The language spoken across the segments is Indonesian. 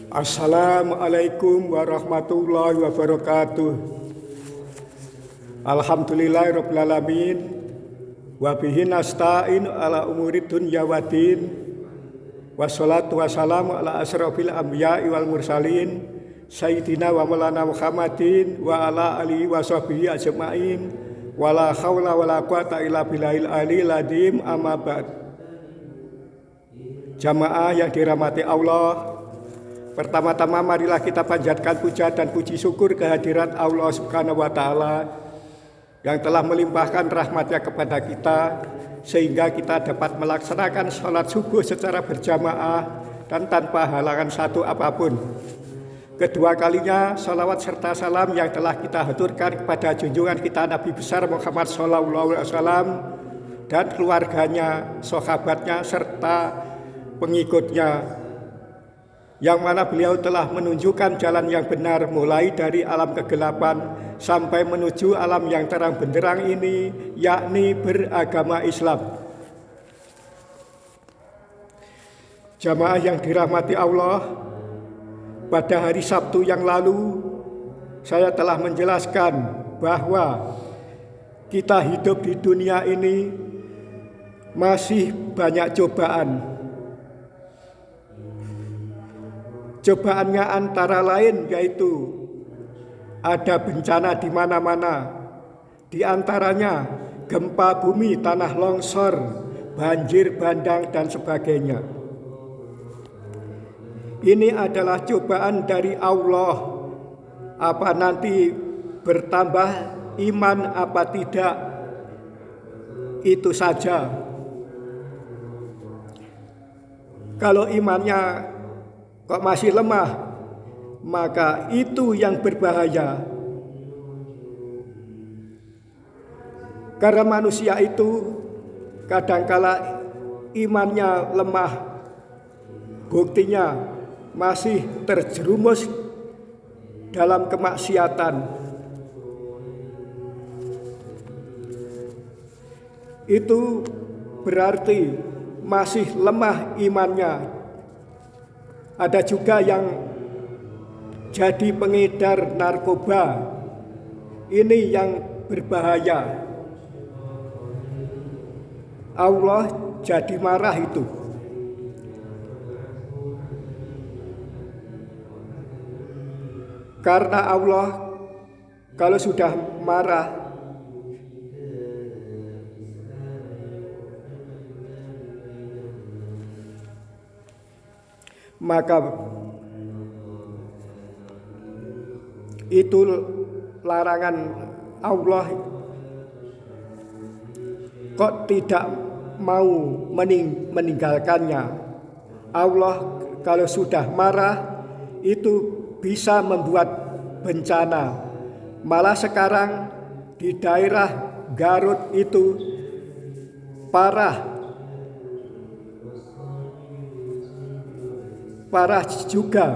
Assalamualaikum warahmatullahi wabarakatuh. Alhamdulillahirabbil alamin wa bihi nasta'in ala umurid dunya waddin. Wassalatu wassalamu ala asrofil anbiya'i wal mursalin sayyidina wa maulana Muhammadin wa ala alihi wa sahbihi ajma'in. Wala haula wala quwata illa billahil aliyil azim, amma ba'd. Jamaah yang dirahmati Allah, pertama-tama marilah kita panjatkan puja dan puji syukur kehadirat Allah Subhanahu wa Ta'ala yang telah melimpahkan rahmatnya kepada kita sehingga kita dapat melaksanakan sholat subuh secara berjamaah dan tanpa halangan satu apapun. Kedua kalinya sholawat serta salam yang telah kita haturkan kepada junjungan kita Nabi besar Muhammad SAW dan keluarganya, sahabatnya serta pengikutnya, yang mana beliau telah menunjukkan jalan yang benar mulai dari alam kegelapan sampai menuju alam yang terang benderang ini, yakni beragama Islam. Jamaah yang dirahmati Allah, pada hari Sabtu yang lalu saya telah menjelaskan bahwa kita hidup di dunia ini masih banyak cobaan. Cobaannya antara lain yaitu ada bencana di mana-mana, di antaranya gempa bumi, tanah longsor, banjir bandang dan sebagainya. Ini adalah cobaan dari Allah. Apa nanti bertambah iman apa tidak, itu saja. Kalau imannya kok masih lemah, maka itu yang berbahaya. Karena manusia itu kadangkala imannya lemah, buktinya masih terjerumus dalam kemaksiatan. Itu berarti masih lemah imannya. Ada juga yang jadi pengedar narkoba. Ini yang berbahaya. Allah jadi marah itu. Karena Allah kalau sudah marah, maka itu larangan Allah kok tidak mau meninggalkannya. Allah kalau sudah marah itu bisa membuat bencana. Malah sekarang di daerah Garut itu parah juga,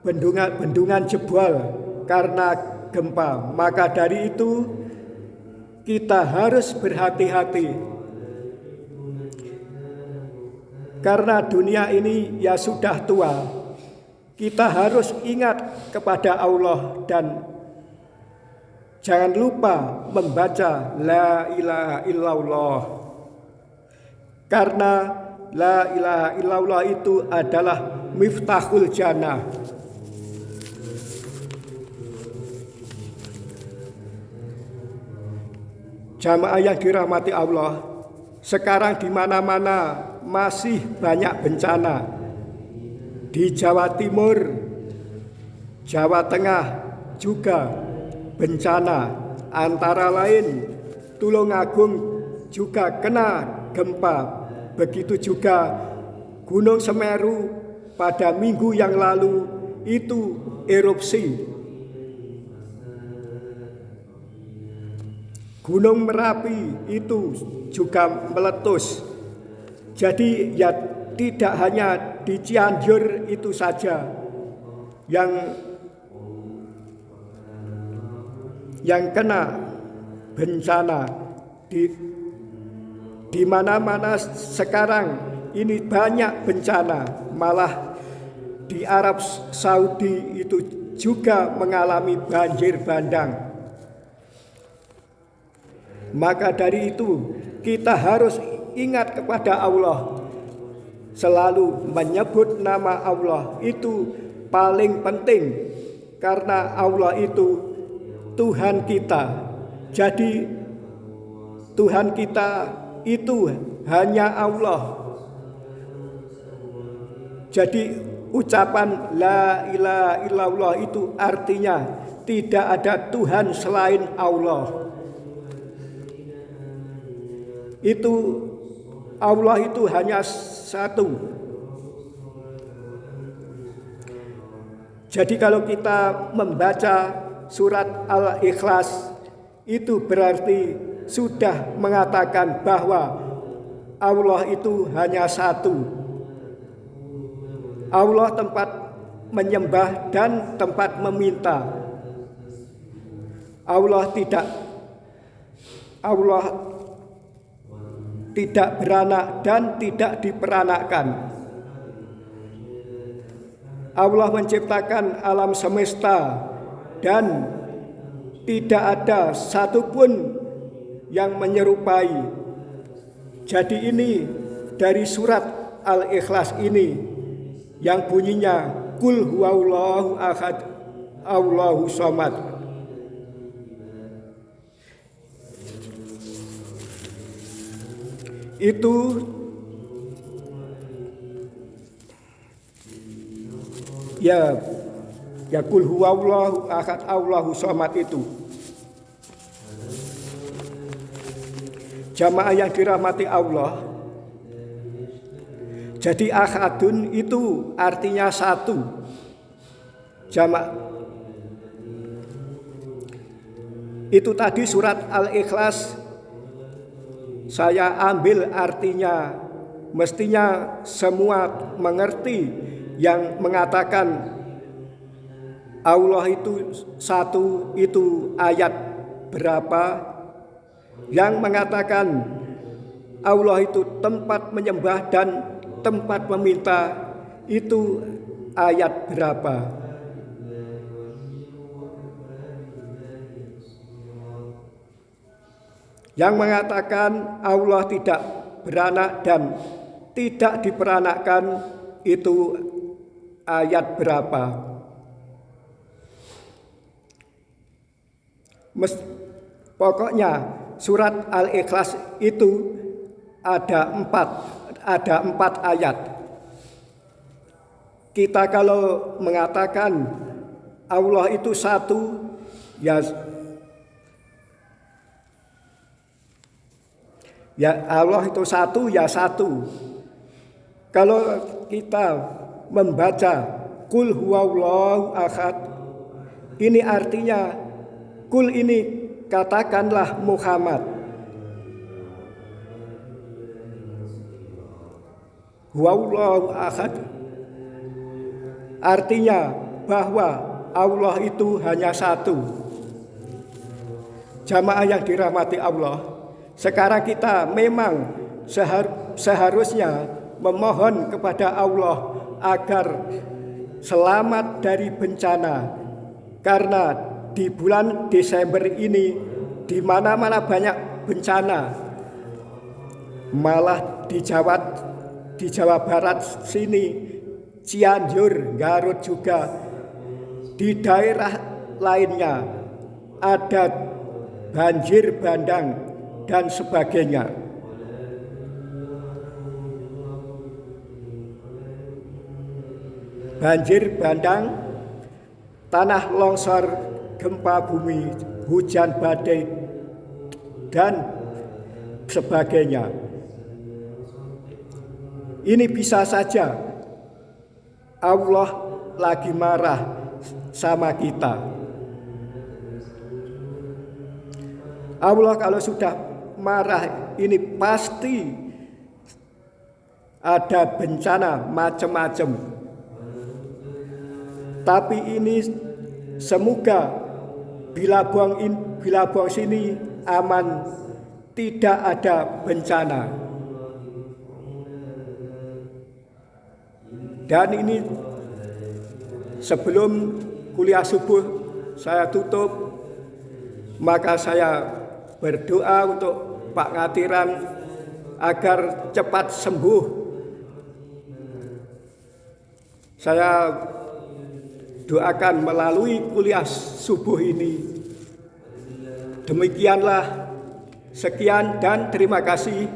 bendungan jebol karena gempa. Maka dari itu kita harus berhati-hati, karena dunia ini ya sudah tua. Kita harus ingat kepada Allah dan jangan lupa membaca la ilaha illallah, karena la ilaha illallah itu adalah miftahul jannah. Jamaah yang dirahmati Allah, sekarang di mana-mana masih banyak bencana. Di Jawa Timur, Jawa Tengah juga bencana. Antara lain Tulungagung juga kena gempa. Begitu juga Gunung Semeru pada minggu yang lalu itu erupsi. Gunung Merapi itu juga meletus. Jadi ya tidak hanya di Cianjur itu saja yang kena bencana. Di mana-mana sekarang ini banyak bencana, malah di Arab Saudi itu juga mengalami banjir bandang. Maka dari itu kita harus ingat kepada Allah. Selalu menyebut nama Allah itu paling penting, karena Allah itu Tuhan kita. Jadi Tuhan kita itu hanya Allah. Jadi ucapan la ilaha illallah itu artinya tidak ada Tuhan selain Allah. Itu Allah itu hanya satu. Jadi kalau kita membaca surat Al-Ikhlas, itu berarti sudah mengatakan bahwa Allah itu hanya satu. Allah tempat menyembah dan tempat meminta. Allah tidak beranak dan tidak diperanakkan. Allah menciptakan alam semesta dan tidak ada satupun yang menyerupai. Jadi ini dari surat Al-Ikhlas ini yang bunyinya Qul huwallahu ahad Allahu somad. Itu ya Qul huwallahu ahad Allahu somad itu. Jamaah yang dirahmati Allah, jadi ahadun itu artinya satu. Jamaah itu tadi surat Al-Ikhlas saya ambil artinya, mestinya semua mengerti yang mengatakan Allah itu satu itu ayat berapa. Yang mengatakan Allah itu tempat menyembah dan tempat meminta itu ayat berapa? Yang mengatakan Allah tidak beranak dan tidak diperanakkan itu ayat berapa? Pokoknya surat Al-Ikhlas itu ada empat ayat. Kita kalau mengatakan Allah itu satu, ya Allah itu satu, ya satu. Kalau kita membaca Qul huwallahu ahad, ini artinya Qul ini katakanlah Muhammad. Huwallahu ahad artinya bahwa Allah itu hanya satu. Jamaah yang dirahmati Allah, sekarang kita memang seharusnya memohon kepada Allah agar selamat dari bencana, karena di bulan Desember ini di mana-mana banyak bencana. Malah di Jawa Barat sini, Cianjur, Garut juga, di daerah lainnya ada banjir bandang dan sebagainya. Banjir bandang, tanah longsor, gempa bumi, hujan badai, dan sebagainya. Ini bisa saja Allah lagi marah sama kita. Allah kalau sudah marah ini pasti ada bencana macam-macam. Tapi ini semoga Bilabong sini aman, tidak ada bencana. Dan ini sebelum kuliah subuh saya tutup, maka saya berdoa untuk Pak Ngatiran agar cepat sembuh. Saya doakan melalui kuliah subuh ini. Demikianlah, sekian dan terima kasih.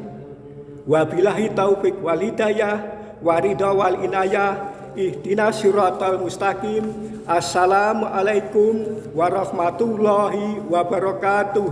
Wabillahi taufik wal hidayah, waridha wal inayah, ihdinas siratal mustaqim. Assalamualaikum warahmatullahi wabarakatuh.